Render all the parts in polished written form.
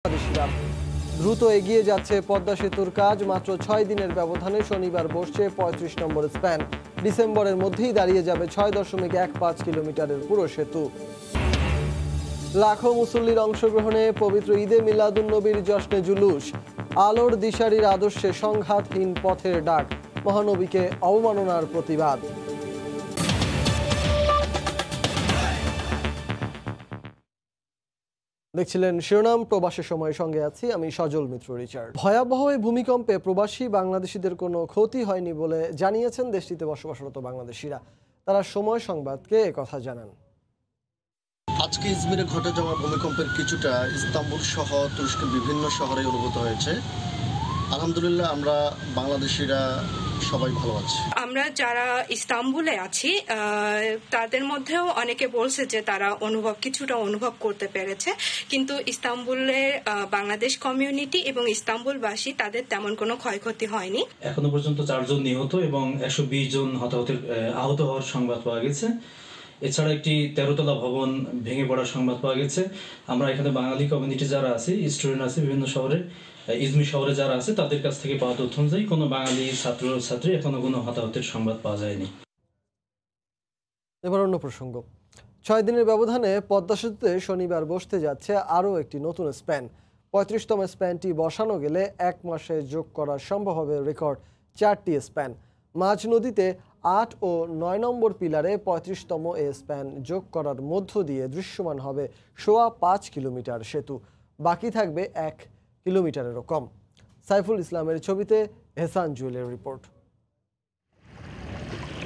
বাংলাদেশিরা দ্রুত এগিয়ে যাচ্ছে পদ্মা সেতুর কাজ। মাত্র 6 দিনের ব্যবধানে শনিবার বসছে 35 নম্বর স্প্যান। ডিসেম্বরের মধ্যেই দাঁড়িয়ে যাবে 6.15 কিলোমিটারের পুরো সেতু। লাখো মুসল্লির অংশগ্রহণে পবিত্র ঈদে মিলাদুন্নবীর জশ্নে জুলুস। আলোর দিশারির আদর্শে সংঘাতহীন পথের ডাক, মহানবীকে অবমাননার প্রতিবাদ। দেখছিলেন শিরোনাম। প্রবাসের সময় সঙ্গে আছি আমি সজল মিত্র রিচার্ড। ভয়াবহ এই ভূমিকম্পে প্রবাসী বাংলাদেশিদের কোনো ক্ষতি হয়নি বলে জানিয়েছেন দেশটিতে বসবাসরত বাংলাদেশিরা। তারা সময় সংবাদকে একথা জানান। আজকে ইজমিরে ঘটে যাওয়া ভূমিকম্পের কিছুটা ইস্তাম্বুল সহ তুরস্কের বিভিন্ন শহরে অনুভূত হয়েছে। আলহামদুলিল্লাহ আমরা বাংলাদেশিরা সবাই ভালো আছি। আমরা যারা ইস্তাম্বুলে আছি তাদের মধ্যেও অনেকে বলছে যে তারা কিছুটা অনুভব করতে পেরেছে, কিন্তু ইস্তাম্বুলের বাংলাদেশ কমিউনিটি এবং ইস্তাম্বুলবাসী তাদের তেমন কোনো ক্ষয়ক্ষতি হয়নি। এখনো পর্যন্ত 4 জন নিহত এবং 120 জন আহত হওয়ার সংবাদ পাওয়া গেছে। এছাড়া একটি 13তলা ভবন ভেঙে পড়ার সংবাদ পাওয়া গেছে। আমরা এখানে বাঙালি কমিউনিটি যারা আছে, স্টুডেন্ট আছে বিভিন্ন শহরে, ইজমির শহরে যারা আছে, তাদের কাছ থেকে পাওয়া তথ্য অনুযায়ী কোনো বাঙালি ছাত্রী এখনো কোনো হতাহতের সংবাদ পাওয়া যায়নি। এবার অন্য প্রসঙ্গ। 6 দিনের ব্যবধানে পদ্মা সেতুতে শনিবার বসতে যাচ্ছে আরও একটি নতুন স্প্যান। 35তম স্প্যানটি বসানো গেলে 1 মাসে যোগ করা সম্ভব হবে রেকর্ড 4টি স্প্যান। মাঝ নদীতে 8 ও 9 নম্বর পিলারে 35তম এ স্প্যান যোগ করার মধ্য দিয়ে দৃশ্যমান হবে 5.25 কিলোমিটার সেতু। বাকি থাকবে 1 কিলোমিটারেরও কম। সাইফুল ইসলামের ছবিতে এহসান জুয়েলের রিপোর্ট।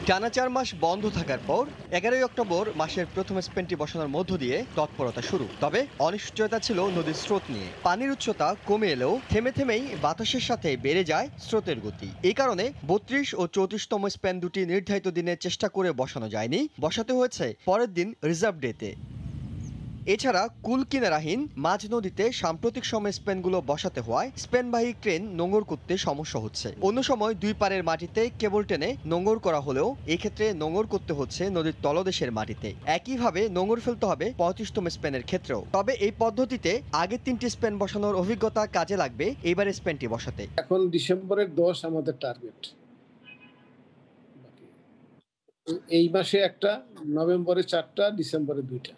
টানা 4 মাস বন্ধ থাকার পর 11 অক্টোবর মাসের প্রথম স্প্যানটি বসানোর মধ্য দিয়ে তৎপরতা শুরু। তবে অনিশ্চয়তা ছিল নদীর স্রোত নিয়ে। পানির উচ্চতা কমে এলেও থেমে থেমেই বাতাসের সাথে বেড়ে যায় স্রোতের গতি। এই কারণে 32 ও 34তম স্প্যান দুটি নির্ধারিত দিনে চেষ্টা করে বসানো যায়নি, বসাতে হয়েছে পরের দিন রিজার্ভ ডেতে। এছাড়া কুল কিনারাহীন মাঝ নদীতে সাম্প্রতিক সময় স্প্যানগুলো বসাতে হওয়ায় স্প্যানবাহী ক্রেন নোঙর করতে সমস্যা হচ্ছে। অন্য সময় দুই পারের মাটিতে কেবল টেনে নোঙর করা হলেও এক্ষেত্রে নোঙর করতে হচ্ছে নদীর তলদেশের মাটিতে। একইভাবে নোঙর ফেলতে হবে 35তম স্প্যানের ক্ষেত্রেও। তবে এই পদ্ধতিতে আগের 3টি স্প্যান বসানোর অভিজ্ঞতা কাজে লাগবে এবারে স্প্যানটি বসাতে। এখন ডিসেম্বরের 10 আমাদের টার্গেট। এই মাসে একটা, নভেম্বরে 4টা, ডিসেম্বরে 2টা।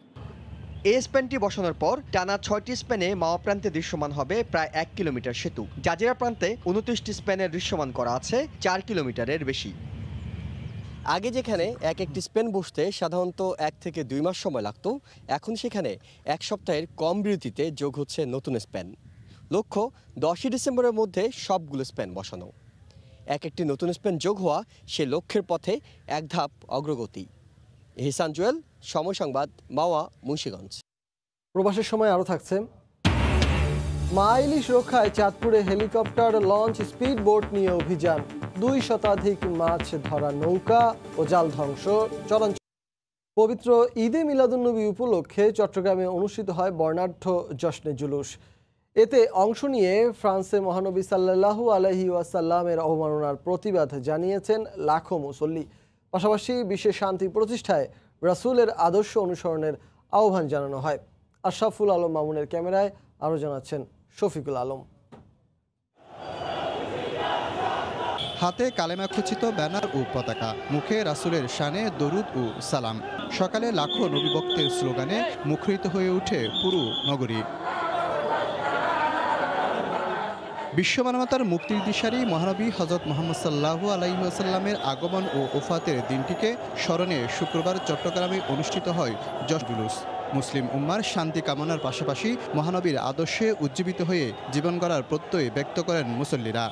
এই স্প্যানটি বসানোর পর টানা 6টি স্প্যানে মাওয়া প্রান্তে দৃশ্যমান হবে প্রায় 1 কিলোমিটার সেতু। জাজিরা প্রান্তে 29টি স্প্যানের দৃশ্যমান করা আছে 4 কিলোমিটারের বেশি। আগে যেখানে একটি স্প্যান বসতে সাধারণত 1 থেকে 2 মাস সময় লাগতো, এখন সেখানে 1 সপ্তাহের কম বিরতিতে যোগ হচ্ছে নতুন স্প্যান। লক্ষ্য 10ই ডিসেম্বরের মধ্যে সবগুলো স্প্যান বসানো। একটি নতুন স্প্যান যোগ হওয়া সে লক্ষ্যের পথে এক ধাপ অগ্রগতি। এহসান জুয়েল, সময় সংবাদ, মাওয়া, মুন্সিগঞ্জ। প্রবাসের সময় আরও থাকছে। মা ইলিশ রক্ষায় চাঁদপুরে হেলিকপ্টার লঞ্চ, স্পিড বোট নিয়ে অভিযান। 2 শতাধিক মাছ ধরা নৌকা ও জাল ধ্বংস চলঞ্চ। পবিত্র ঈদে মিলাদুন্নবী উপলক্ষে চট্টগ্রামে অনুষ্ঠিত হয় বর্ণাঢ্য জশ্নে জুলুস। এতে অংশ নিয়ে ফ্রান্সে মহানবী সাল্লাল্লাহু আলাইহি ওয়াসাল্লামের অবমাননার প্রতিবাদ জানিয়েছেন লাখো মুসল্লি। পাশাপাশি বিশ্বের শান্তি প্রতিষ্ঠায় রাসূলের আদর্শ অনুসরণের আহ্বান জানানো হয়। আশরাফুল আলম মামুনের ক্যামেরায় আরও জানাচ্ছেন শফিকুল আলম। হাতে কালেমা খচিত ব্যানার ও পতাকা, মুখে রাসূলের শানে দরুদ ও সালাম। সকালে লাখো নবী ভক্তের স্লোগানে মুখরিত হয়ে ওঠে পুরো নগরী। বিশ্বমানবতার মুক্তির দিশারি মহানবী হযরত মুহাম্মদ সাল্লাল্লাহু আলাইহি ওয়াসাল্লামের আগমন ও ওফাতের দিনটিকে স্মরণে শুক্রবার চট্টগ্রামে অনুষ্ঠিত হয় জশ্নে জুলুস। মুসলিম উম্মার শান্তি কামনার পাশাপাশি মহানবীর আদর্শে উজ্জীবিত হয়ে জীবন গড়ার প্রত্যয় ব্যক্ত করেন মুসল্লিরা।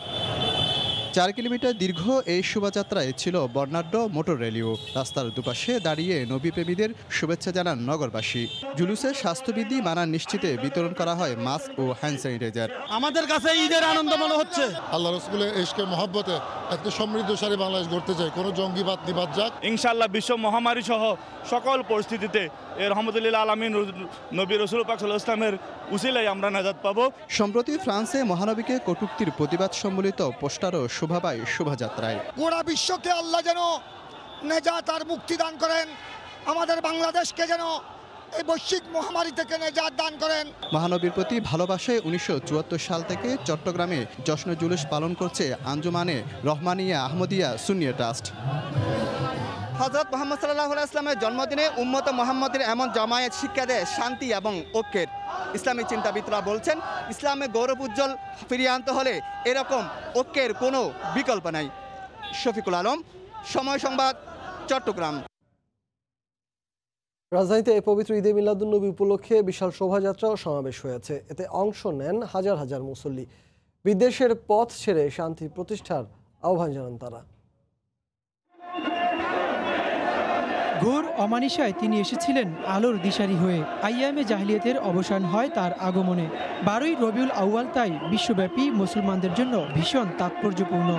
4 কিলোমিটার দীর্ঘ এই শোভাযাত্রায় ছিল বর্ণাঢ্য মোটর র্যালিও। রাস্তার দুপাশে দাঁড়িয়ে নবীপ্রেমীদের শুভেচ্ছা জানান নগরবাসী। জুলুসের স্বাস্থ্যবিধি মানা নিশ্চিতে বিতরণ করা হয় মাস্ক ও হ্যান্ড স্যানিটাইজার। আমাদের কাছে ঈদের আনন্দ মনে হচ্ছে। আল্লাহ রাসূলের ইশকে মহব্বতে একটা সমৃদ্ধশালী বাংলাদেশ গড়তে চাই। কোনো জঙ্গিবাদ নিবাদ যাক। ইনশাআল্লাহ বিশ্ব মহামারী সহ সকল পরিস্থিতিতে রহমতুল্লাহ আলামিন নবী রাসূল পাক সাল্লাল্লাহু আলাইহি ওয়াসাল্লামের উসিলায় আমরা নাজাত পাবো। সম্প্রতি ফ্রান্সে মহানবীকে কটূক্তির প্রতিবাদ সম্বলিত পোস্টারও শোভা পায় শোভাযাত্রায়। গোটা বিশ্বকে আল্লাহ যেন নেজাত আর মুক্তি দান করেন, আমাদের বাংলাদেশকে যেন এই বৈশ্বিক মহামারী থেকে নিজাত দান করেন। মহানবীর প্রতি ভালোবাসায় 1974 সাল থেকে চট্টগ্রামে জশ্নে জুলুস পালন করছে আঞ্জুমানে রহমানিয়া আহমদিয়া সুন্নিয়া ট্রাস্ট। হযরত মুহাম্মদ সাল্লাল্লাহু আলাইহি ওয়াসাল্লামের জন্মদিনে উম্মত মুহাম্মাদের এমন জমায়েত শিক্ষা দেয় শান্তি এবং ঐক্যের। ইসলামী চিন্তাবিদরা বলছেন, ইসলামে গৌরব উজ্জ্বল ফিরিয়ে আনতে হলে এরকম ঐক্যের কোনো বিকল্প নাই। শফিকুল আলম, সময় সংবাদ, চট্টগ্রাম। রাজধানীতে এই পবিত্র ঈদে মিলাদুন্নবী উপলক্ষে বিশাল শোভাযাত্রা ও সমাবেশ হয়েছে। এতে অংশ নেন হাজার হাজার মুসল্লি। বিদেশের পথ ছেড়ে শান্তি প্রতিষ্ঠার আহ্বান জানান তারা। ঘোর অমানিসায় তিনি এসেছিলেন আলোর দিশারি হয়ে। আইয়ামে জাহিলিয়াতের অবসান হয় তার আগমনে। 12ই রবিউল আউয়াল তাই বিশ্বব্যাপী মুসলমানদের জন্য ভীষণ তাৎপর্যপূর্ণ।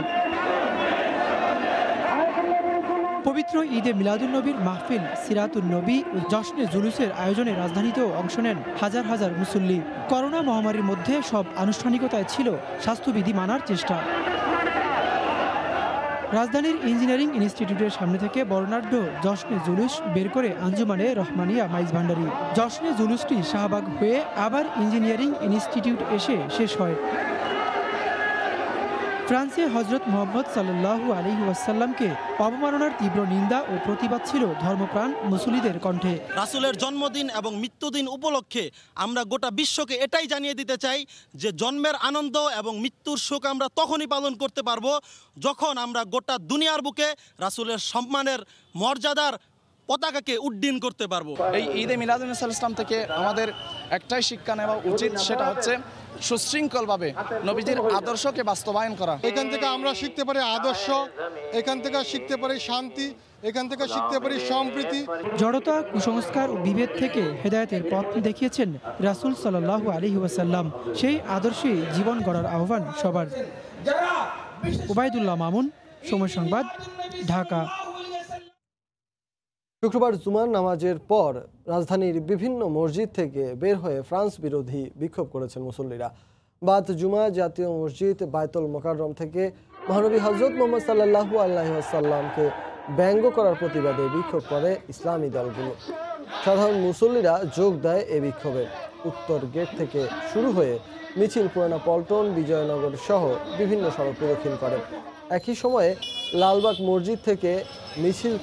পবিত্র ঈদে মিলাদুন্নবীর মাহফিল, সিরাতুন নবী ও জশ্নে জুলুসের আয়োজনে রাজধানীতেও অংশ নেন হাজার হাজার মুসল্লি। করোনা মহামারীর মধ্যে সব আনুষ্ঠানিকতায় ছিল স্বাস্থ্যবিধি মানার চেষ্টা। রাজধানীর ইঞ্জিনিয়ারিং ইনস্টিটিউটের সামনে থেকে বর্ণাঢ্য জশ্নে জুলুস বের করে আঞ্জুমানে রহমানিয়া মাইজ ভান্ডারি। জশ্নে জুলুসটি শাহবাগ হয়ে আবার ইঞ্জিনিয়ারিং ইনস্টিটিউট এসে শেষ হয়। ফ্রান্সে হজরত মোহাম্মদ সাল্লাল্লাহু আলাইহি ওয়াসাল্লামকে অবমাননার তীব্র নিন্দা ও প্রতিবাদ ছিল ধর্মপ্রাণ মুসলিদের কণ্ঠে। রাসূলের জন্মদিন এবং মৃত্যুদিন উপলক্ষে আমরা গোটা বিশ্বকে এটাই জানিয়ে দিতে চাই যে জন্মের আনন্দ এবং মৃত্যুর শোক আমরা তখনই পালন করতে পারবো যখন আমরা গোটা দুনিয়ার বুকে রাসূলের সম্মানের মর্যাদার পতাকাকে উড্ডীন করতে পারবো। এই ঈদে মিলাদুন্নবী সাল্লাল্লাহু আলাইহি ওয়াসাল্লাম থেকে আমাদের একটাই শিক্ষা নেওয়া উচিত, সেটা হচ্ছে সুশৃঙ্খলভাবে নবীজির আদর্শকে বাস্তবায়ন করা। এখান থেকে আমরা শিখতে পারি আদর্শ, এখান থেকে শিখতে পারি শান্তি, এখান থেকে শিখতে পারি সম্প্রীতি। জড়তা, কুসংস্কার ও বিভেদ থেকে হেদায়েতের পথ দেখিয়েছেন রাসূল সাল্লাল্লাহু আলাইহি ওয়াসাল্লাম। সেই আদর্শে জীবন গড়ার আহ্বান সবার। ওবায়দুল্লাহ মামুন, সময় সংবাদ, ঢাকা। শুক্রবার জুমার নামাজের পর রাজধানীর বিভিন্ন মসজিদ থেকে বের হয়ে ফ্রান্স বিরোধী বিক্ষোভ করেছেন মুসল্লিরা। বাদ জুমা জাতীয় মসজিদ বায়তুল মোকাররম থেকে মহানবী হযরত মুহাম্মদ সাল্লাল্লাহু আলাইহি ওয়াসাল্লামকে ব্যঙ্গ করার প্রতিবাদে বিক্ষোভ করে ইসলামী দলগুলো। সাধারণ মুসল্লিরা যোগ দেয় এ বিক্ষোভে। উত্তর গেট থেকে শুরু হয়ে মিছিল পুরানা পল্টন, বিজয়নগর সহ বিভিন্ন সড়ক প্রদক্ষিণ করে। একই সময়ে লালবাগ মসজিদ থেকে মিছিল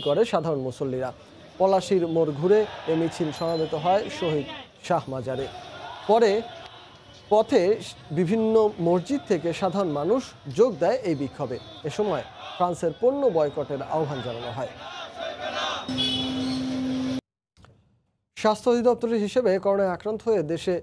করে সাধারণ মুসল্লিরা। পলাশীর মোড় ঘুরে এ মিছিল সমাবেত হয় শহীদ শাহ মাজারে। পরে পথে বিভিন্ন মসজিদ থেকে সাধারণ মানুষ যোগ দেয় এই বিক্ষোভে। এ সময় ফ্রান্সের পণ্য বয়কটের আহ্বান জানানো হয়। স্বাস্থ্য অধিদপ্তরের হিসেবে করোনায় আক্রান্ত হয়ে দেশে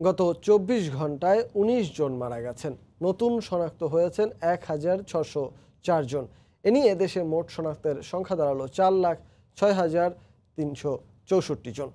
গত 24 ঘন্টায় 19 জন মারা গেছেন। নতুন শনাক্ত হয়েছেন 1604 জন। এ নিয়ে দেশে মোট শনাক্তের সংখ্যা দাঁড়ালো 4,06,364 জন।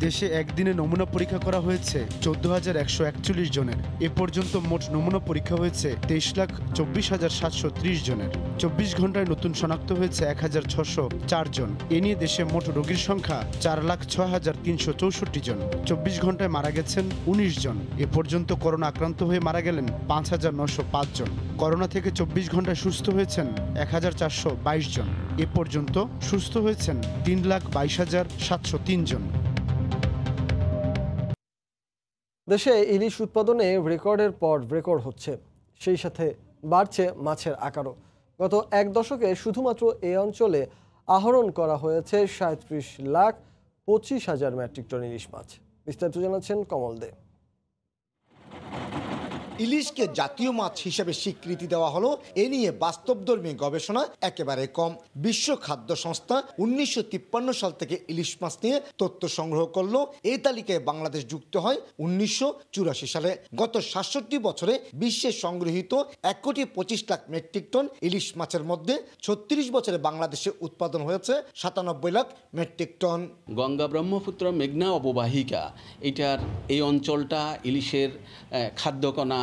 দেশে একদিনে নমুনা পরীক্ষা করা হয়েছে 14,141 জনের। এ পর্যন্ত মোট নমুনা পরীক্ষা হয়েছে 23,24,730 জনের। 24 ঘন্টায় নতুন শনাক্ত হয়েছে 1,604 জন। এ নিয়ে দেশে মোট রোগীর সংখ্যা 4,06,364 জন। 24 ঘন্টায় মারা গেছেন 19 জন। এ পর্যন্ত করোনা আক্রান্ত হয়ে মারা গেলেন 5,905 জন। করোনা থেকে 24 ঘন্টায় সুস্থ হয়েছেন 1,422 জন। এ পর্যন্ত সুস্থ হয়েছেন 3,22,703 জন। দেশে ইলিশ উৎপাদনে রেকর্ডের পর রেকর্ড হচ্ছে, সেই সাথে বাড়ছে মাছের আকারও। গত এক দশকে শুধুমাত্র এই অঞ্চলে আহরণ করা হয়েছে 37,25,000 মেট্রিক টন ইলিশ মাছ। বিস্তারিত জানাচ্ছেন কমল দে। ইলিশকে জাতীয় মাছ হিসেবে স্বীকৃতি দেওয়া হলো, এ নিয়ে বাস্তবধর্মী গবেষণা একেবারে কম। বিশ্ব খাদ্য সংস্থা 1953 সাল থেকে ইলিশ মাছ নিয়ে তথ্য সংগ্রহ করলো। এই তালিকায় বাংলাদেশ যুক্ত হয় 1984 সালে। গত 67 বছরে বিশ্বে সংগৃহীত 1,25,00,000 মেট্রিক টন ইলিশ মাছের মধ্যে 36 বছরে বাংলাদেশে উৎপাদন হয়েছে 97 লাখ মেট্রিক টন। গঙ্গা ব্রহ্মপুত্র মেঘনা অববাহিকা, এটার এই অঞ্চলটা ইলিশের খাদ্যকণা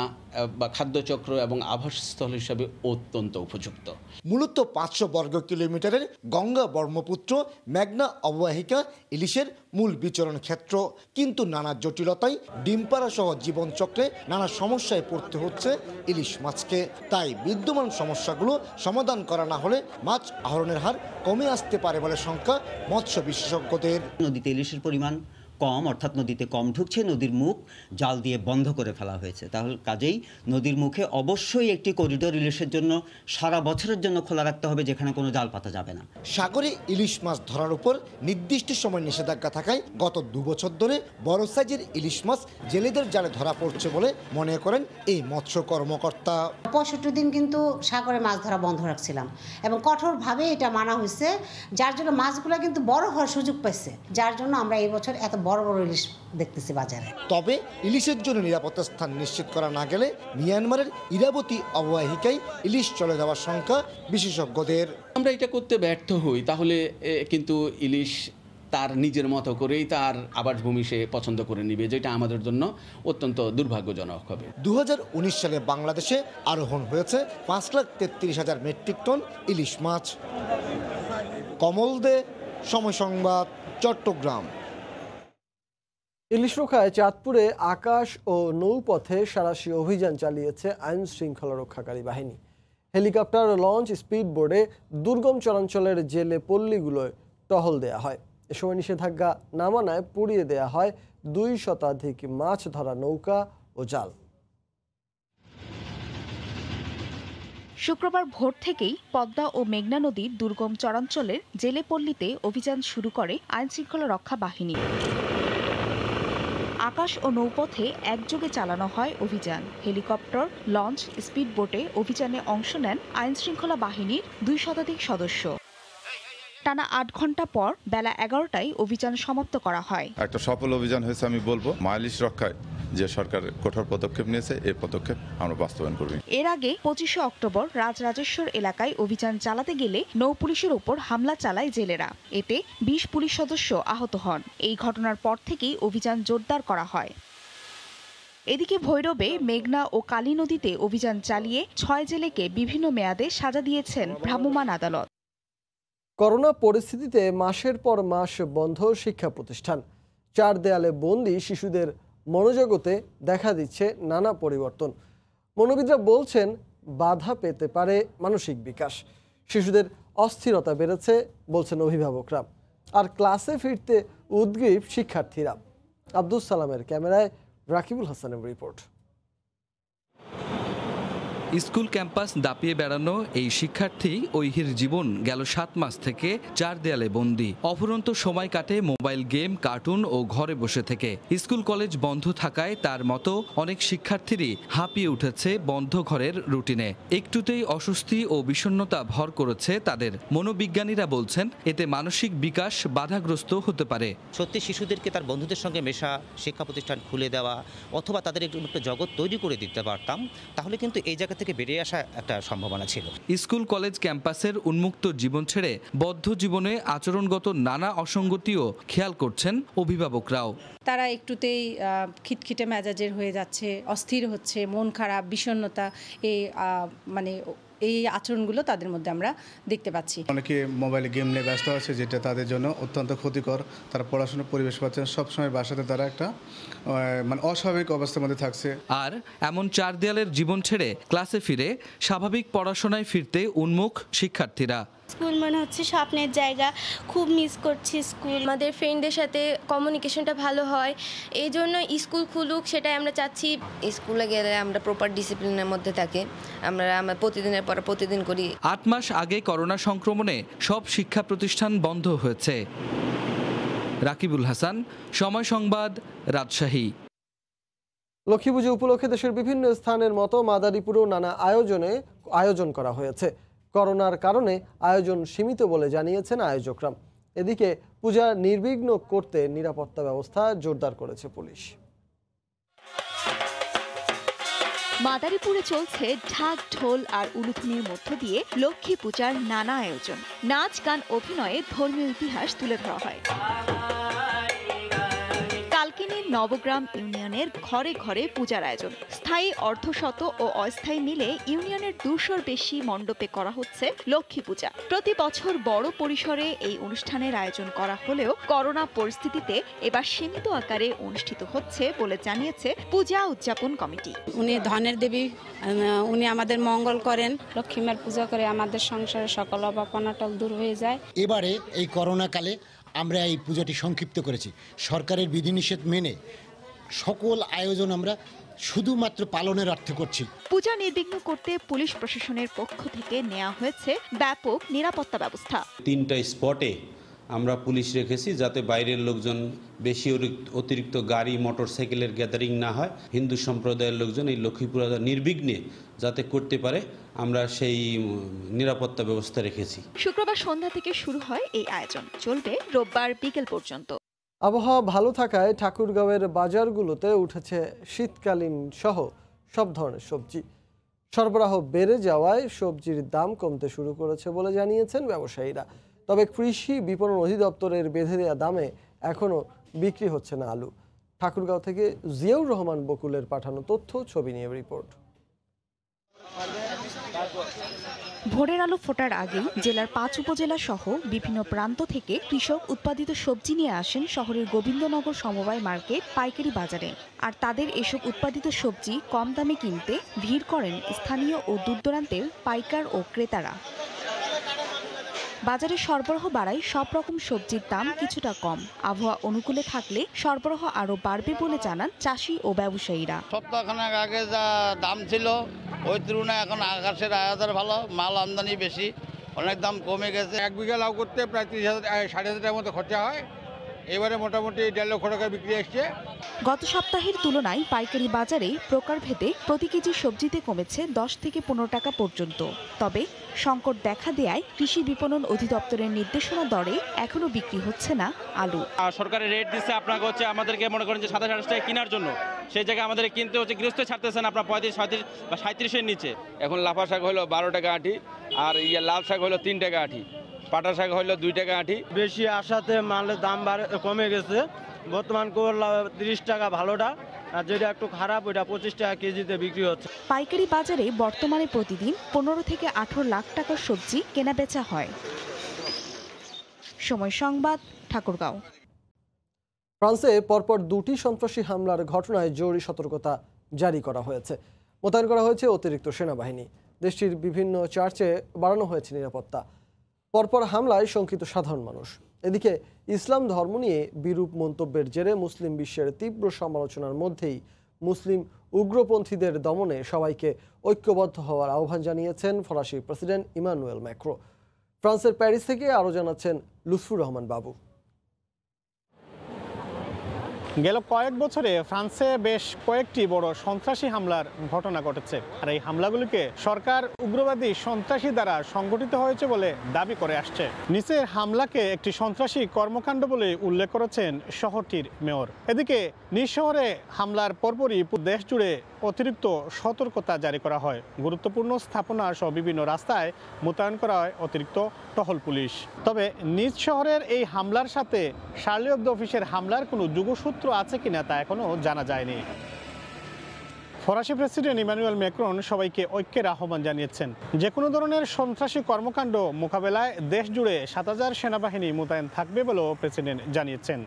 বা খাদ্যচক্র এবং আবাসস্থল হিসাবে অত্যন্ত উপযুক্ত। মূলত 500 বর্গ কিলোমিটারের গঙ্গা ব্রহ্মপুত্র মেঘনা অববাহিকা ইলিশের মূল বিচরণ ক্ষেত্র, কিন্তু নানা জটিলতায় ডিমপাড়া সহ জীবনচক্রে নানা সমস্যায় পড়তে হচ্ছে ইলিশ মাছকে। তাই বিদ্যমান সমস্যাগুলো সমাধান করা না হলে মাছ আহরণের হার কমে আসতে পারে বলে শঙ্কা মৎস্য বিশেষজ্ঞদের। নদীতে ইলিশের পরিমাণ কম, অর্থাৎ নদীতে কম ঢুকছে, নদীর মুখ জাল দিয়ে বন্ধ করে ফেলা হয়েছে। তাহলে কাজেই নদীর মুখে অবশ্যই একটি করিডোর ইলিশের জন্য সারা বছরের জন্য খোলা রাখতে হবে, যেখানে কোনো জাল পাতা যাবে না। সাগরে ইলিশ মাছ ধরার উপর নির্দিষ্ট সময় নিষেধাজ্ঞা থাকায় গত 2 বছর ধরে বড় সাইজের ইলিশ মাছ জেলেদের জালে ধরা পড়ছে বলে মনে করেন এই মৎস্য কর্মকর্তা। 65 দিন কিন্তু সাগরে মাছ ধরা বন্ধ রাখছিলাম এবং কঠোরভাবে এটা মানা হয়েছে, যার জন্য মাছগুলো কিন্তু বড় হওয়ার সুযোগ পাইছে, যার জন্য আমরা এই বছর এত বড় বড় ইলিশ দেখতেছি বাজারে। তবে ইলিশের জন্য নিরাপত্তা স্থান নিশ্চিত করা না গেলে মিয়ানমারের ইরাবতী অববাহিকায় ইলিশ চলে যাওয়ার শঙ্কা বিশেষজ্ঞদের। আমরা এটা করতে ব্যর্থ হই তাহলে কিন্তু ইলিশ তার নিজের মতো করেই তার আবাসভূমি সে পছন্দ করে নিবে, যেটা আমাদের জন্য অত্যন্ত দুর্ভাগ্যজনক হবে। 2019 সালে বাংলাদেশে আরোহণ হয়েছে 5,33,000 মেট্রিক টন ইলিশ মাছ। কমল দে, সময় সংবাদ, চট্টগ্রাম। ইলিশ রক্ষায় চাঁদপুরে আকাশ ও নৌপথে সাঁড়াশি অভিযান চালিয়েছে আইন শৃঙ্খলা রক্ষাকারী বাহিনী। হেলিকপ্টার, লঞ্চ, স্পিড বোর্ডে দুর্গম চরাঞ্চলের জেলে পল্লীগুলোয় টহল দেয়া হয়। এ সময় নিষেধাজ্ঞা না মানায় পুড়িয়ে দেয়া হয় 2 শতাধিক মাছ ধরা নৌকা ও জাল। শুক্রবার ভোর থেকেই পদ্মা ও মেঘনা নদীর দুর্গম চরাঞ্চলের জেলে পল্লীতে অভিযান শুরু করে আইন শৃঙ্খলা রক্ষা বাহিনী। আকাশ ও নৌপথে একযোগে চালানো হয় অভিযান। হেলিকপ্টার, লঞ্চ, স্পিড বোটে অভিযানে অংশ নেন আইন শৃঙ্খলা বাহিনীর 2 শতাধিক সদস্য। টানা 8 ঘন্টা পর বেলা 11টায় অভিযান সমাপ্ত করা হয়। একটা সফল অভিযান হয়েছে আমি বলবো। ইলিশ রক্ষায় যে সরকার কঠোর পদক্ষেপ নিয়েছে, এই পদক্ষেপ আমরা বাস্তবায়ন করব। এর আগে 25শে অক্টোবর রাজরাজেশ্বর এলাকায় অভিযান চালাতে গেলে নৌ পুলিশের উপর হামলা চালায় জেলেরা। এতে 20 পুলিশ সদস্য আহত হন। এই ঘটনার পর থেকেই অভিযান জোরদার করা হয়। এদিকে ভৈরবে মেঘনা ও কালী নদীতে অভিযান চালিয়ে 6 জেলেকে বিভিন্ন মেয়াদে সাজা দিয়েছেন ভ্রাম্যমাণ আদালত। করোনা পরিস্থিতিতে মাসের পর মাস বন্ধ শিক্ষা প্রতিষ্ঠান। 4 দেয়ালে বন্দি শিশুদের মনোজগতে দেখা দিচ্ছে নানা পরিবর্তন। মনোবিদরা বলছেন বাধা পেতে পারে মানসিক বিকাশ। শিশুদের অস্থিরতা বেড়েছে বলছেন অভিভাবকরা। আর ক্লাসে ফিরতে উদ্গ্রীব শিক্ষার্থীরা। আব্দুল সালামের ক্যামেরায় রাকিবুল হাসানের রিপোর্ট। স্কুল ক্যাম্পাস দাপিয়ে বেড়ানো এই শিক্ষার্থী ঐহির জীবন গেল 7 মাস থেকে 4 দেয়ালে বন্দী। অফুরন্ত সময় কাটে মোবাইল গেম, কার্টুন ও ঘরে বসে থেকে। স্কুল কলেজ বন্ধ থাকায় তার মতো অনেক শিক্ষার্থীরই হাঁপিয়ে উঠেছে বন্ধ ঘরের রুটিনে। একটুতেই অস্বস্তি ও বিষণ্ণতা ভর করেছে তাদের। মনোবিজ্ঞানীরা বলছেন এতে মানসিক বিকাশ বাধাগ্রস্ত হতে পারে। সত্যি শিশুদেরকে তার বন্ধুদের সঙ্গে মেশা, শিক্ষা প্রতিষ্ঠান খুলে দেওয়া অথবা তাদের একটু জগৎ তৈরি করে দিতে পারতাম, তাহলে কিন্তু এই জায়গা থেকে বেরিয়ে আসা একটা সম্ভাবনা ছিল। স্কুল কলেজ ক্যাম্পাসের উন্মুক্ত জীবন ছেড়ে বদ্ধ জীবনে আচরণগত নানা অসঙ্গতিও খেয়াল করছেন অভিভাবকরাও। তারা একটুতেই খিটখিটে মেজাজের হয়ে যাচ্ছে, অস্থির হচ্ছে, মন খারাপ, বিষণ্ণতা, এই আচরণগুলো তাদের মধ্যে আমরা দেখতে পাচ্ছি। অনেকে মোবাইলে গেম নিয়ে ব্যস্ত আছে, যেটা তাদের জন্য অত্যন্ত ক্ষতিকর। তারা পড়াশোনার পরিবেশ পাচ্ছেন, সবসময় বাসাতে তারা একটা অস্বাভাবিক অবস্থার মধ্যে থাকছে। আর এমন 4 দেয়ালের জীবন ছেড়ে ক্লাসে ফিরে স্বাভাবিক পড়াশোনায় ফিরতে উন্মুখ শিক্ষার্থীরা। স্কুল মনে হচ্ছে স্বপ্নের জায়গা, খুব মিস করছি স্কুল। আমাদের ফ্রেন্ডদের সাথে কমিউনিকেশনটা ভালো হয়, এই জন্য স্কুল খুলুক সেটাই আমরা চাচ্ছি। স্কুলে গেলে আমরা প্রপার ডিসিপ্লিনের মধ্যে থাকি, আমরা প্রতিদিনের পর প্রতিদিন করি। 8 মাস আগে করোনা সংক্রমণে সব শিক্ষা প্রতিষ্ঠান বন্ধ হয়েছে। রাকিবুল হাসান, সময় সংবাদ, রাজশাহী। লক্ষ্মী পুজো উপলক্ষে দেশের বিভিন্ন স্থানের মতো মাদারীপুরেও নানা আয়োজন করা হয়েছে। করোনার কারণে আয়োজন সীমিত বলে জানিয়েছেন আয়োজকরা। এদিকে পূজা নির্বিঘ্ন করতে নিরাপত্তা ব্যবস্থা জোরদার করেছে পুলিশ। মাদারীপুরে চলছে ঢাক, ঢোল আর উলুধ্বনির মধ্য দিয়ে লক্ষ্মী পূজার নানা আয়োজন। নাচ, গান, অভিনয়ে ধর্মীয় ইতিহাস তুলে ধরা হয়। কালকিনির নবগ্রাম ইউনিয়নের ইউনিয়নের ঘরে ঘরে পূজার আয়োজন। স্থায়ী অর্ধশত ও অস্থায়ী মিলে ইউনিয়নের 200-র বেশি মণ্ডপে করা হচ্ছে লক্ষ্মী পূজা। প্রতি বছর বড় পরিসরে এই অনুষ্ঠানের আয়োজন করা হলেও করোনা পরিস্থিতিতে এবার সীমিত আকারে অনুষ্ঠিত হচ্ছে বলে জানিয়েছে পূজা উদযাপন কমিটি। উনি ধনের দেবী, উনি আমাদের মঙ্গল করেন। লক্ষ্মী মার পূজা করে আমাদের সংসারে সকল অভাব অনাটন দূর হয়ে যায়। এবারে এই করোনা কালে আমরা এই পূজাটি সংক্ষিপ্ত করেছি। সরকারের বিধিনিষেধ মেনে সকল আয়োজন আমরা শুধুমাত্র পালনের অর্থে করছি। পূজা নির্বিঘ্ন করতে পুলিশ প্রশাসনের পক্ষ থেকে নেওয়া হয়েছে ব্যাপক নিরাপত্তা ব্যবস্থা। 3টা স্পটে আমরা পুলিশ রেখেছি যাতে বাইরের লোকজন বেশি অতিরিক্ত গাড়ি মোটরসাইকেলের গ্যাদারিং না হয়। হিন্দু সম্প্রদায়ের লোকজন এই লক্ষ্মী পূজা নির্বিঘ্নে যাতে করতে পারে আমরা সেই নিরাপত্তা ব্যবস্থা রেখেছি। শুক্রবার সন্ধ্যা থেকে শুরু হয় এই আয়োজন, চলবে রোববার বিকেল পর্যন্ত। আবহাওয়া ভালো থাকায় ঠাকুরগাঁওয়ের বাজারগুলোতে উঠেছে শীতকালীন সহ সব ধরনের সবজি। সরবরাহ বেড়ে যাওয়ায় সবজির দাম কমতে শুরু করেছে বলে জানিয়েছেন ব্যবসায়ীরা। তবে কৃষি বিপণন অধিদপ্তরের বেঁধে দেওয়া দামে এখনও বিক্রি হচ্ছে না আলু। ঠাকুরগাঁও থেকে জিয়াউর রহমান বকুলের পাঠানো তথ্য, ছবি নিয়ে রিপোর্ট। ভোরের আলো ফোটার আগেই জেলার 5 উপজেলা সহ বিভিন্ন প্রান্ত থেকে কৃষক উৎপাদিত সবজি নিয়ে আসেন শহরের গোবিন্দনগর সমবায় মার্কেট পাইকারি বাজারে। আর তাদের এসব উৎপাদিত সবজি কম দামে কিনতে ভিড় করেন স্থানীয় ও দূরদূরান্তের পাইকার ও ক্রেতারা। বাজারে সরবরাহ বাড়ায় সব রকম সবজির দাম কিছুটা কম। আবহাওয়া অনুকূলে থাকলে সরবরাহ আরো বাড়বে বলে জানান চাষি ও ব্যবসায়ীরা। সপ্তাহখানেক আগে যা দাম ছিল ওই তুলনায় এখন আকাশের আয়াতের ভালো, মাল আমদানি বেশি, অনেক দাম কমে গেছে। 1 বিঘা লাউ করতে প্রায় 30,000 টাকার মতো খরচা হয়। এবারে মোটামুটি 1.5 লক্ষ টাকা বিক্রি আসছে। গত সপ্তাহের তুলনায় পাইকারি বাজারে প্রকারভেদে প্রতি কেজি সবজিতে কমেছে 10 থেকে 15 টাকা পর্যন্ত। তবে সংকট দেখা দেয়ায় কৃষি বিপণন অধিদপ্তরের নির্দেশনা দরে এখনো বিক্রি হচ্ছে না আলু। সরকারের রেট দিচ্ছে আপনাকে হচ্ছে আমাদেরকে মনে করেন যে 27-28 টাকা কেনার জন্য, সেই জায়গায় আমাদের কিনতে হচ্ছে গৃহস্থ ছাড়তেছেন আপনার 35, 37 বা 37-এর নিচে। এখন লাফা শাক হলো 12 টাকা আঁটি, আর লাল শাক হলো 3 টাকা আঁটি, পাটা শাক হলো 2 টাকা আঁটি। বেশি আসাতে মালের দাম কমে গেছে। বর্তমান করলা 30 টাকা ভালোটা, আর যেটা একটু খারাপ ওইটা 25 টাকা কেজিতে বিক্রি হচ্ছে। পাইকারি বাজারে বর্তমানে প্রতিদিন 15 থেকে 18 লাখ টাকার সবজি কেনা বেচা হয়। সময় সংবাদ, ঠাকুরগাঁও। ফ্রান্সে পরপর 2টি সন্ত্রাসী হামলার ঘটনায় জরুরি সতর্কতা জারি করা হয়েছে। মোতায়েন করা হয়েছে অতিরিক্ত সেনাবাহিনী। দেশটির বিভিন্ন চার্চে বাড়ানো হয়েছে নিরাপত্তা। পরপর হামলায় শঙ্কিত সাধারণ মানুষ। এদিকে ইসলাম ধর্ম নিয়ে বিরূপ মন্তব্যের জেরে মুসলিম বিশ্বের তীব্র সমালোচনার মধ্যেই মুসলিম উগ্রপন্থীদের দমনে সবাইকে ঐক্যবদ্ধ হওয়ার আহ্বান জানিয়েছেন ফরাসি প্রেসিডেন্ট ইমানুয়েল ম্যাক্রো। ফ্রান্সের প্যারিস থেকে আরও জানাচ্ছেন লুৎফুর রহমান বাবু। গেল কয়েক বছরে ফ্রান্সে বেশ কয়েকটি বড় সন্ত্রাসী হামলার ঘটনা ঘটেছে। আর এই হামলাগুলিকে সরকার উগ্রবাদী সন্ত্রাসী দ্বারা সংগঠিত হয়েছে বলে দাবি করে আসছে। নিচের হামলাকে একটি সন্ত্রাসী কর্মকাণ্ড বলে উল্লেখ করেছেন শহরটির মেয়র। এদিকে নিজ শহরে হামলার পরপরই দেশ জুড়ে অতিরিক্ত সতর্কতা জারি করা হয়। গুরুত্বপূর্ণ স্থাপনা সহ বিভিন্ন রাস্তায় মোতায়েন করা হয় অতিরিক্ত টহল পুলিশ। তবে নিজ শহরের এই হামলার সাথে শার্লি এবদো অফিসের হামলার কোনো যোগসূত্র আছে কিনা তা এখনো জানা যায়নি। ফরাসি প্রেসিডেন্ট ইমানুয়েল ম্যাক্রন সবাইকে ঐক্যের আহ্বান জানিয়েছেন। যে কোনো ধরনের সন্ত্রাসী কর্মকাণ্ড মোকাবেলায় দেশ জুড়ে 7,000 সেনাবাহিনী মোতায়েন থাকবে বলেও প্রেসিডেন্ট জানিয়েছেন।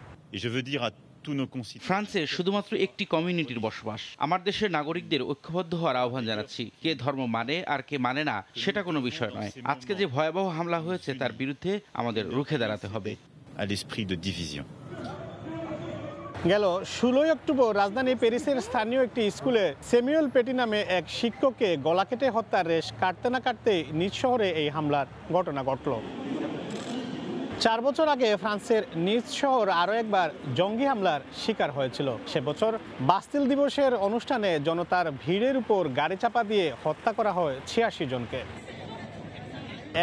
ফ্রান্সে শুধুমাত্র একটি কমিউনিটির বসবাস। আমার দেশের নাগরিকদের ঐক্যবদ্ধ হওয়ার আহ্বান জানাচ্ছি। কে ধর্ম মানে আর কে মানে না সেটা কোনো বিষয় নয়। আজকে যে ভয়াবহ হামলা হয়েছে তার বিরুদ্ধে আমাদের রুখে দাঁড়াতে হবে। গেল 16 অক্টোবর রাজধানী প্যারিসের স্থানীয় একটি স্কুলে স্যামুয়েল পেটি নামে এক শিক্ষককে গলা কেটে হত্যার রেশ কাটতে না কাটতে নিজ শহরে এই হামলার ঘটনা ঘটল। 4 বছর আগে ফ্রান্সের নিজ শহর আরও একবার জঙ্গি হামলার শিকার হয়েছিল। সে বছর বাস্তিল দিবসের অনুষ্ঠানে জনতার ভিড়ের উপর গাড়ি চাপা দিয়ে হত্যা করা হয় 86 জনকে।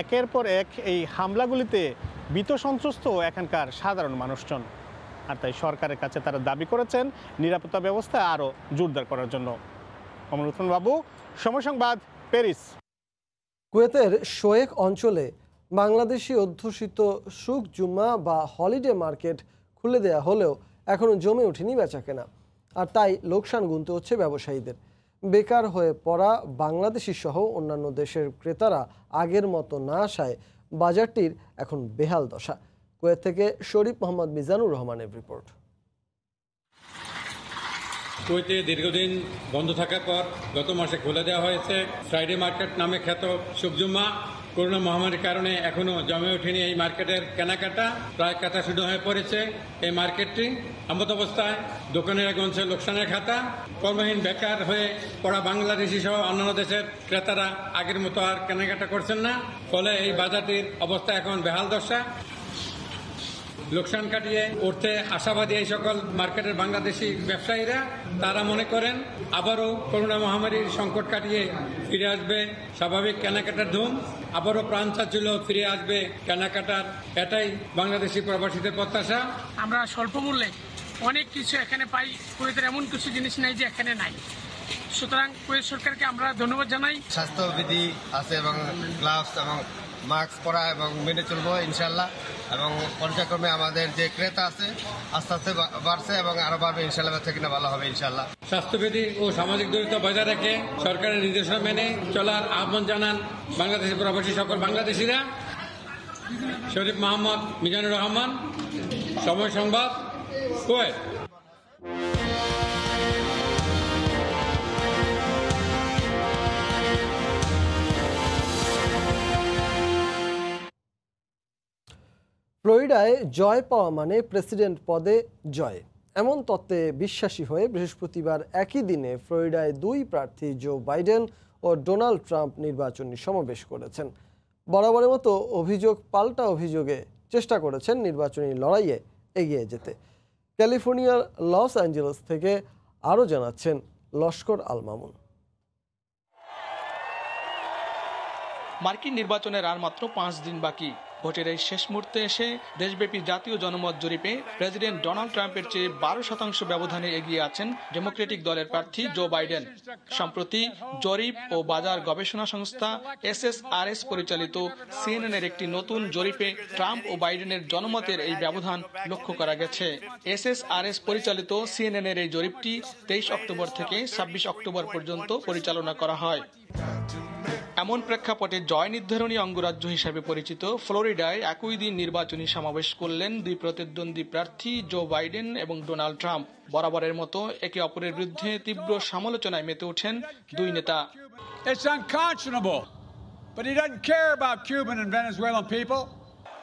একের পর এক এই হামলাগুলিতে ভীত সন্ত্রস্ত এখানকার সাধারণ মানুষজন। আর তাই সরকারের কাছে তারা দাবি করেছেন নিরাপত্তা ব্যবস্থা আরও জোরদার করার জন্য। অমরুৎন বাবু, সময় সংবাদ, প্যারিস। কুয়েতের শোয়েক অঞ্চলে বাংলাদেশি অধ্যুষিত সুক জুম্মা বা হলিডে মার্কেট খুলে দেয়া হলেও এখনও জমে ওঠেনি বেচাকেনা। আর তাই লোকসান গুনতে হচ্ছে ব্যবসায়ীদের। বেকার হয়ে পড়া বাংলাদেশি সহ অন্যান্য দেশের ক্রেতারা আগের মতো না আসায় বাজারটির এখন বেহাল দশা। কুয়েত থেকে শরীফ মোহাম্মদ মিজানুর রহমানের রিপোর্ট। কুয়েতে দীর্ঘদিন বন্ধ থাকার পর গত মাসে খুলে দেওয়া হয়েছে ফ্রাইডে মার্কেট নামে খ্যাত শুভজুম্মা। করোনা মহামারীর কারণে এখনো জমে ওঠেনি এই মার্কেটের কেনাকাটা, প্রায় কাটা শুরু হয়ে পড়েছে এই মার্কেটটি। এমত অবস্থায় দোকানেরা গুনছে লোকসানের খাতা। কর্মহীন বেকার হয়ে পড়া বাংলাদেশি সহ অন্যান্য দেশের ক্রেতারা আগের মতো আর কেনাকাটা করছেন না, ফলে এই বাজারটির অবস্থা এখন বেহাল দশা। লোকসান কাটিয়ে উঠতে আশাবাদী এই সকল মার্কেটের বাংলাদেশি ব্যবসায়ীরা। তারা মনে করেন আবারও করোনা মহামারীর সংকট কাটিয়ে ফিরে আসবে স্বাভাবিক কেনাকাটার ধুম, আবারও প্রাণ চাচ্ছিল ফিরে আসবে কেনাকাটার। এটাই বাংলাদেশি প্রবাসীদের প্রত্যাশা। আমরা স্বল্প মূল্যে অনেক কিছু এখানে পাই, কুয়েতের এমন কিছু জিনিস নাই যে এখানে নাই। সুতরাং কুয়েত সরকারকে আমরা ধন্যবাদ জানাই। স্বাস্থ্যবিধি আছে এবং গ্লাভস এবং মাস্ক পরা এবং মেনে চলবো ইনশাল্লাহ। এবং পর্যায়ক্রমে আমাদের যে ক্রেতা আছে আস্তে আস্তে বাড়ছে এবং আরো বাড়বে ইনশাল্লাহ, থেকে না ভালো হবে ইনশাল্লাহ। স্বাস্থ্যবিধি ও সামাজিক দূরত্ব বজায় রেখে সরকারের নির্দেশনা মেনে চলার আহ্বান জানান বাংলাদেশের প্রবাসী সকল বাংলাদেশিরা। শরীফ মোহাম্মদ মিজানুর রহমান, সময় সংবাদ, কুয়েত। ফ্লোরিডায় জয় পাওয়া মানে প্রেসিডেন্ট পদে জয়, এমন তত্ত্বে বিশ্বাসী হয়ে বৃহস্পতিবার একই দিনে ফ্লোরিডায় দুই প্রার্থী জো বাইডেন ও ডোনাল্ড ট্রাম্প নির্বাচনী সমাবেশ করেছেন। বরাবরের মতো অভিযোগ পাল্টা অভিযোগে চেষ্টা করেছেন নির্বাচনী লড়াইয়ে এগিয়ে যেতে। ক্যালিফোর্নিয়ার লস অ্যাঞ্জেলেস থেকে আরও জানাচ্ছেন লস্কর আল মামুন। মার্কিন নির্বাচনের আর মাত্র 5 দিন বাকি। ভোটের এই শেষ মুহূর্তে এসে দেশব্যাপী জাতীয় জনমত জরিপে প্রেসিডেন্ট ডোনাল্ড ট্রাম্পের চেয়ে 12% ব্যবধানে এগিয়ে আছেন ডেমোক্রেটিক দলের প্রার্থী জো বাইডেন। সম্প্রতি জরিপ ও বাজার গবেষণা সংস্থা SSRS পরিচালিত CNN-এর একটি নতুন জরিপে ট্রাম্প ও বাইডেনের জনমতের এই ব্যবধান লক্ষ্য করা গেছে। SSRS পরিচালিত CNN-এর এই জরিপটি 23 অক্টোবর থেকে 26 অক্টোবর পর্যন্ত পরিচালনা করা হয়। এমন প্রেক্ষাপটে জয় নির্ধারণী অঙ্গরাজ্য হিসেবে পরিচিত ফ্লোরিডায় একই দিন নির্বাচনী সমাবেশ করলেন দুই প্রতিদ্বন্দ্বী প্রার্থী জো বাইডেন এবং ডোনাল্ড ট্রাম্প। বরাবরের মতো একে অপরের বিরুদ্ধে তীব্র সমালোচনায় মেতে ওঠেন দুই নেতা।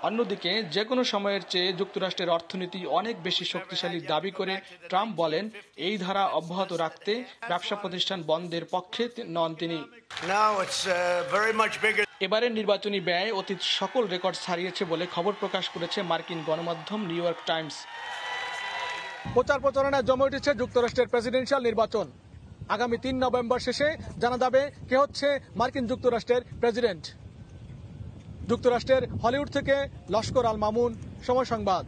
অন্যদিকে যে কোনো সময়ের চেয়ে যুক্তরাষ্ট্রের অর্থনীতি অনেক বেশি শক্তিশালী দাবি করে ট্রাম্প বলেন এই ধারা অব্যাহত রাখতে ব্যবসা প্রতিষ্ঠান বন্ধের পক্ষে নন তিনি। এবারের নির্বাচনী ব্যয় অতীত সকল রেকর্ড ছাড়িয়েছে বলে খবর প্রকাশ করেছে মার্কিন গণমাধ্যম নিউ ইয়র্ক টাইমস। প্রচার প্রচারণায় জমে উঠেছে যুক্তরাষ্ট্রের প্রেসিডেন্সিয়াল নির্বাচন। আগামী 3 নভেম্বর শেষে জানা যাবে কে হচ্ছে মার্কিন যুক্তরাষ্ট্রের প্রেসিডেন্ট। যুক্তরাষ্ট্রের হলিউড থেকে লস্কর আল মামুন, সময় সংবাদ।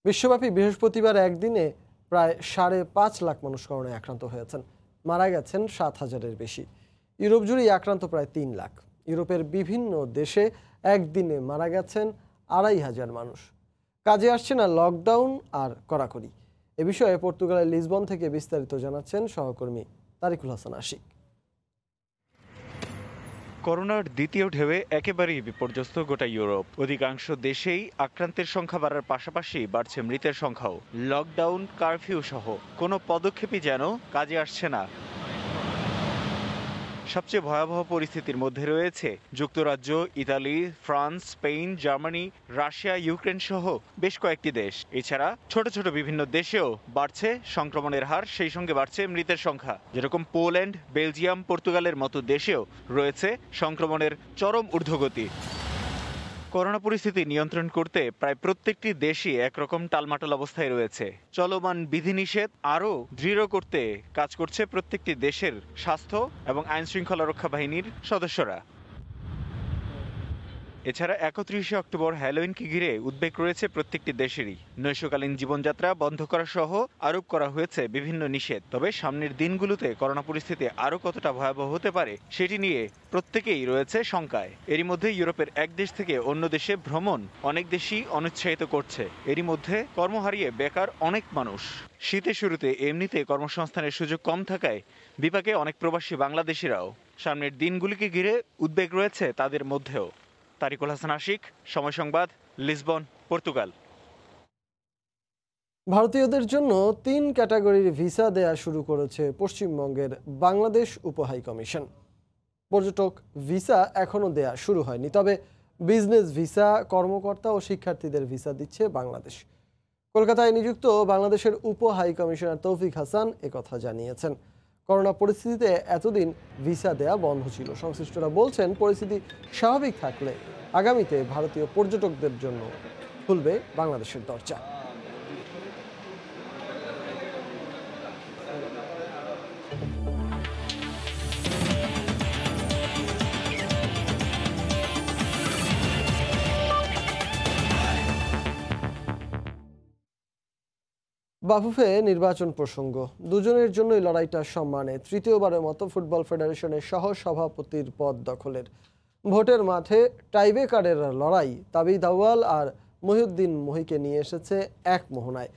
বিশ্বব্যাপী বৃহস্পতিবার একদিনে প্রায় 5.5 লাখ মানুষ করোনায় আক্রান্ত হয়েছেন, মারা গেছেন 7,000-এর বেশি। ইউরোপ জুড়ে আক্রান্ত প্রায় 3 লাখ। ইউরোপের বিভিন্ন দেশে একদিনে মারা গেছেন 2,500 মানুষ। কাজে আসছে না লকডাউন আর কড়াকড়ি। এ বিষয়ে পর্তুগালের লিসবন থেকে বিস্তারিত জানাচ্ছেন সহকর্মী তারিকুল হাসান আশিক। করোনার দ্বিতীয় ঢেউয়ে একেবারেই বিপর্যস্ত গোটা ইউরোপ। অধিকাংশ দেশেই আক্রান্তের সংখ্যা বাড়ার পাশাপাশি বাড়ছে মৃতের সংখ্যাও। লকডাউন, কারফিউ সহ কোনো পদক্ষেপই যেন কাজে আসছে না। সবচেয়ে ভয়াবহ পরিস্থিতির মধ্যে রয়েছে যুক্তরাজ্য, Italy, France, Spain, Germany, Russia, Ukraine সহ বেশ কয়েকটি দেশ। এছাড়া ছোট ছোট বিভিন্ন দেশেও বাড়ছে সংক্রমণের হার, সেই সঙ্গে বাড়ছে মৃতের সংখ্যা। যেরকম পোল্যান্ড, বেলজিয়াম, পর্তুগালের মতো দেশেও রয়েছে সংক্রমণের চরম ঊর্ধ্বগতি। করোনা পরিস্থিতি নিয়ন্ত্রণ করতে প্রায় প্রত্যেকটি দেশই একরকম টালমাটাল অবস্থায় রয়েছে। চলমান বিধিনিষেধ আরও দৃঢ় করতে কাজ করছে প্রত্যেকটি দেশের স্বাস্থ্য এবং আইন শৃঙ্খলা রক্ষা বাহিনীর সদস্যরা। এছাড়া 31 অক্টোবর হ্যালোইনকে ঘিরে উদ্বেগ রয়েছে প্রত্যেকটি দেশেরই। নৈশকালীন জীবনযাত্রা বন্ধ করা সহ আরোপ করা হয়েছে বিভিন্ন নিষেধ। তবে সামনের দিনগুলোতে করোনা পরিস্থিতি আরও কতটা ভয়াবহ হতে পারে সেটি নিয়ে প্রত্যেকেই রয়েছে শঙ্কায়। এরই মধ্যে ইউরোপের এক দেশ থেকে অন্য দেশে ভ্রমণ অনেক দেশই অনুৎসাহিত করছে। এরই মধ্যে কর্ম হারিয়ে বেকার অনেক মানুষ। শীতের শুরুতে এমনিতে কর্মসংস্থানের সুযোগ কম থাকায় বিপাকে অনেক প্রবাসী বাংলাদেশিরাও। সামনের দিনগুলিকে ঘিরে উদ্বেগ রয়েছে তাদের মধ্যেও। তারিকুল হাসান আশিক, সময় সংবাদ, লিসবন, পর্তুগাল। ভারতীয়দের জন্য 3 ক্যাটাগরির ভিসা দেয়া শুরু করেছে পশ্চিমবঙ্গের বাংলাদেশ উপহাই কমিশন। পর্যটক ভিসা এখনও দেয়া শুরু হয়নি, তবে বিজনেস ভিসা, কর্মকর্তা ও শিক্ষার্থীদের ভিসা দিচ্ছে বাংলাদেশ। কলকাতায় নিযুক্ত বাংলাদেশের উপহাই কমিশনার তৌফিক হাসান একথা জানিয়েছেন। করোনা পরিস্থিতিতে এতদিন ভিসা দেয়া বন্ধ ছিল। সংশ্লিষ্টরা বলছেন, পরিস্থিতি স্বাভাবিক থাকলে আগামীতে ভারতীয় পর্যটকদের জন্য খুলবে বাংলাদেশের দরজা। বাফুফে নির্বাচন প্রসঙ্গ, দুজনের জন্যই লড়াইটা সম্মানে। তৃতীয়বারের মতো ফুটবল ফেডারেশনের সহ সভাপতির পদ দখলের ভোটের মাঠে টাইব্রেকারের লড়াই তাবিদ আউয়াল আর মহিউদ্দিন মহিকে নিয়ে এসেছে এক মোহনায়।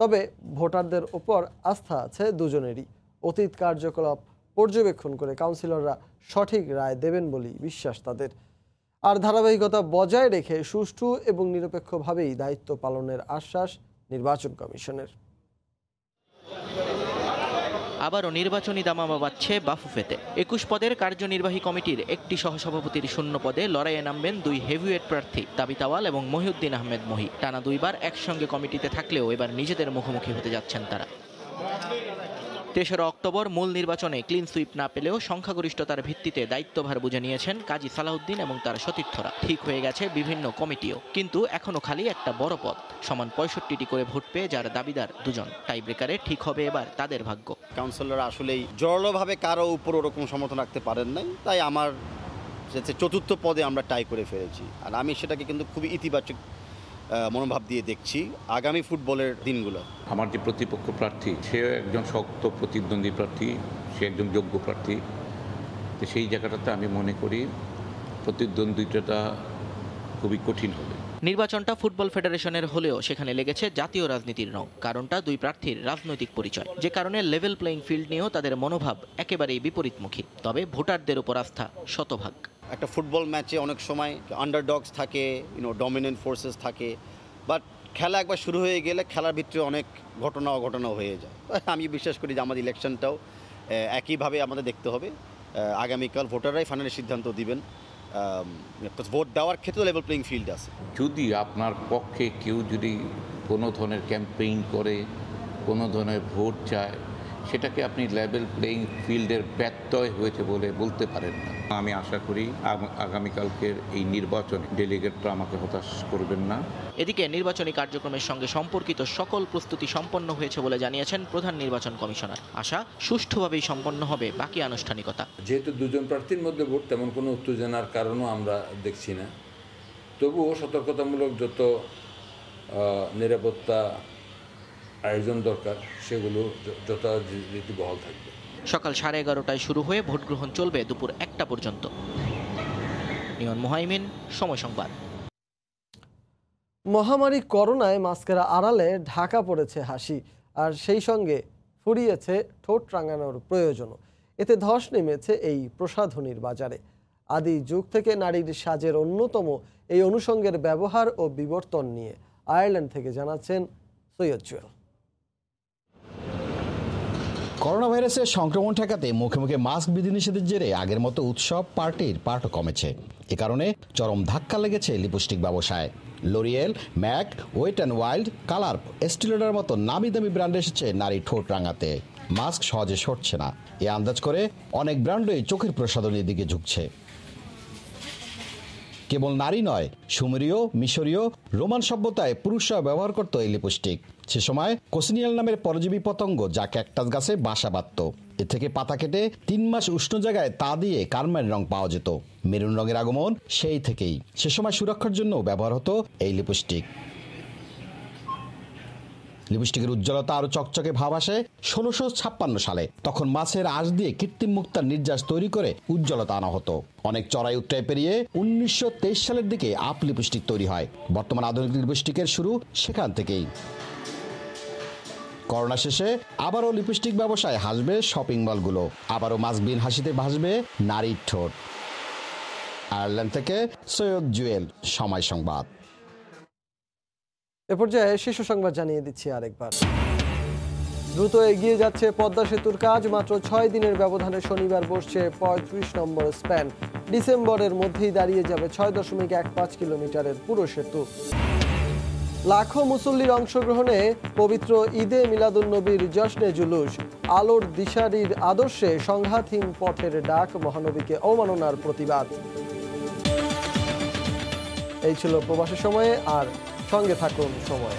তবে ভোটারদের ওপর আস্থা আছে দুজনেরই। অতীত কার্যকলাপ পর্যবেক্ষণ করে কাউন্সিলররা সঠিক রায় দেবেন বলেই বিশ্বাস তাদের। আর ধারাবাহিকতা বজায় রেখে সুষ্ঠু এবং নিরপেক্ষভাবেই দায়িত্ব পালনের আশ্বাস নির্বাচন কমিশনের। আবারও নির্বাচনী দামামা বাজছে বাফুফেতে। 21 পদের কার্যনির্বাহী কমিটির একটি সহসভাপতির শূন্য পদে লড়াইয়ে নামবেন 2 হেভিওয়েট প্রার্থী তাবিদ আউয়াল এবং মহিউদ্দিন আহমেদ মহি। টানা 2 বার একসঙ্গে কমিটিতে থাকলেও এবার নিজেদের মুখোমুখি হতে যাচ্ছেন তারা। 3 অক্টোবর মূল নির্বাচনে ক্লিন সুইপ না পেলেও সংখ্যাগরিষ্ঠতার ভিত্তিতে দায়িত্বভার বুঝে নিয়েছেন কাজী সালাউদ্দিন এবং তার সতীর্থরা। ঠিক হয়ে গেছে বিভিন্ন কমিটিও, কিন্তু এখনো খালি একটা বড় পদ। সমান 65টি করে ভোট পেয়ে যার দাবিদার দুজন। টাইব্রেকারে ঠিক হবে এবার তাদের ভাগ্য। কাউন্সিলররা আসলেই জোরালোভাবে কারো উপর ওরকম সমর্থন রাখতে পারেন নাই, তাই আমার 4র্থ পদে আমরা টাই করে ফেলেছি। আর আমি সেটাকে কিন্তু খুবই ইতিবাচক মনোভাব দিয়ে দেখছি আগামী ফুটবলের দিনগুলো। আমার যে প্রতিপক্ষ প্রার্থী, সে একজন শক্ত প্রতিদ্বন্দ্বী প্রার্থী, সে একজন যোগ্য প্রার্থী। তো সেই জায়গাটাতে আমি মনে করি প্রতিদ্বন্দ্বিতাটা খুবই কঠিন হবে। নির্বাচনটা ফুটবল ফেডারেশনের হলেও সেখানে লেগেছে জাতীয় রাজনীতির রং। কারণটা 2 প্রার্থীর রাজনৈতিক পরিচয়, যে কারণে লেভেল প্লেইং ফিল্ড নিয়েও তাদের মনোভাব একেবারেই বিপরীতমুখী। তবে ভোটারদের উপর আস্থা শতভাগ। একটা ফুটবল ম্যাচে অনেক সময় আন্ডারডগস থাকে, ডমিনেন্ট ফোর্সেস থাকে, বাট খেলা একবার শুরু হয়ে গেলে খেলার ভিতরে অনেক ঘটনা হয়ে যায়। আমি বিশ্বাস করি যে আমাদের ইলেকশনটাও একইভাবে আমাদের দেখতে হবে। আগামীকাল ভোটাররাই ফাইনালি সিদ্ধান্ত দিবেন। ভোট দেওয়ার ক্ষেত্রে লেভেল প্লেইং ফিল্ড আছে। যদি আপনার পক্ষে কেউ যদি কোনো ধরনের ক্যাম্পেইন করে, কোনো ধরনের ভোট চায়, সেটাকে আপনি লেভেল প্লেইং ফিল্ডের ব্যত্যয় হয়েছে বলে বলতে পারেন না। আমি আশা করি আগামীকালকের এই নির্বাচনে ডেলিগেটরা আমাকে হতাশ করবেন না। এদিকে নির্বাচনী কার্যক্রমের সঙ্গে সম্পর্কিত সকল প্রস্তুতি সম্পন্ন হয়েছে বলে জানিয়েছেন প্রধান নির্বাচন কমিশনার। আশা সুষ্ঠুভাবেই সম্পন্ন হবে বাকি আনুষ্ঠানিকতা। যেহেতু 2জন প্রার্থীর মধ্যে ভোট, তেমন কোনো উত্তেজনার কারণও আমরা দেখছি না। তবুও সতর্কতামূলক যত নিরাপত্তা আয়োজন দরকার সেগুলো যথারীতি বহাল থাকবে। সকাল 11:30টায় শুরু হয়ে ভোট গ্রহণ চলবে দুপুর 1টা পর্যন্ত। নিয়ন মুহাইমিন, সময় সংবাদ। মহামারী করোনায় মাস্কের আড়ালে ঢাকা পড়েছে হাসি, আর সেই সঙ্গে ফুরিয়েছে ঠোঁট রাঙানোর প্রয়োজনও। এতে ধস নেমেছে এই প্রসাধনীর বাজারে। আদি যুগ থেকে নারীর সাজের অন্যতম এই অনুষঙ্গের ব্যবহার ও বিবর্তন নিয়ে আয়ারল্যান্ড থেকে জানাচ্ছেন সৈয়দ জুয়েল। করোনা ভাইরাসের সংক্রমণ ঠেকাতে মুখে মুখে মাস্ক বিধিনিষেধের জেরে আগের মতো উৎসব পার্টির পাটও কমেছে। এ কারণে চরম ধাক্কা লেগেছে লিপস্টিক ব্যবসায়। L'Oreal, MAC, wet and wild, colour, Estee Lauder মতো নামি দামি ব্র্যান্ড এসেছে নারী ঠোঁট রাঙাতে। মাস্ক সহজে সরছে না, এ আন্দাজ করে অনেক ব্র্যান্ডই চোখের প্রসাধনীর দিকে ঝুঁকছে। কেবল নারী নয়, সুমেরীয়, মিশরীয়, রোমান সভ্যতায় পুরুষরা ব্যবহার করত এই লিপস্টিক। সে সময় কোসিনিয়াল নামের পরজীবী পতঙ্গ যা ক্যাকটাস গাছে বাসা বাঁধত। এ থেকে পাতা কেটে 3 মাস উষ্ণ জায়গায় তা দিয়ে কারমাইন রং পাওয়া যেত। মেরুন রঙের আগমন সেই থেকেই। সে সময় সুরক্ষার জন্য ব্যবহার হতো এই লিপস্টিক। লিপস্টিকের উজ্জ্বলতা আরো চকচকে ভাব আসে 1656 সালে। তখন মাছের আঁশ দিয়ে কৃত্রিম মুক্তার নির্যাস তৈরি করে উজ্জ্বলতা আনা হতো। অনেক চড়াই উত্তরায় পেরিয়ে 1923 সালের দিকে আপ লিপস্টিক তৈরি হয়। বর্তমান আধুনিক লিপস্টিকের শুরু সেখান থেকেই। করোনা শেষে আবারও লিপস্টিক ব্যবসায় হাসবে শপিং মলগুলো, আবারও মাস্কবিহীন হাসিতে ভাসবে নারীর ঠোঁট। আয়ারল্যান্ড থেকে সৈয়দ জুয়েল, সময় সংবাদ। এ পর্যায়ে শীর্ষ সংবাদ জানিয়ে দিচ্ছি আরেকবার। দ্রুত এগিয়ে যাচ্ছে পদ্মা সেতুর কাজ। মাত্র 6 দিনের ব্যবধানে শনিবার বসছে 35 নম্বর স্প্যান। ডিসেম্বরের মধ্যেই দাঁড়িয়ে যাবে 6.15 কিলোমিটারের পুরো সেতু। লাখো মুসল্লির অংশগ্রহণে পবিত্র ঈদে মিলাদুন্নবীর জশ্নে জুলুস। আলোর দিশারির আদর্শে সংঘাতহীন পথের ডাক, মহানবীকে অবমাননার প্রতিবাদ। এই ছিল প্রবাসী সময়ে, আর সঙ্গে থাকুন সময়ে।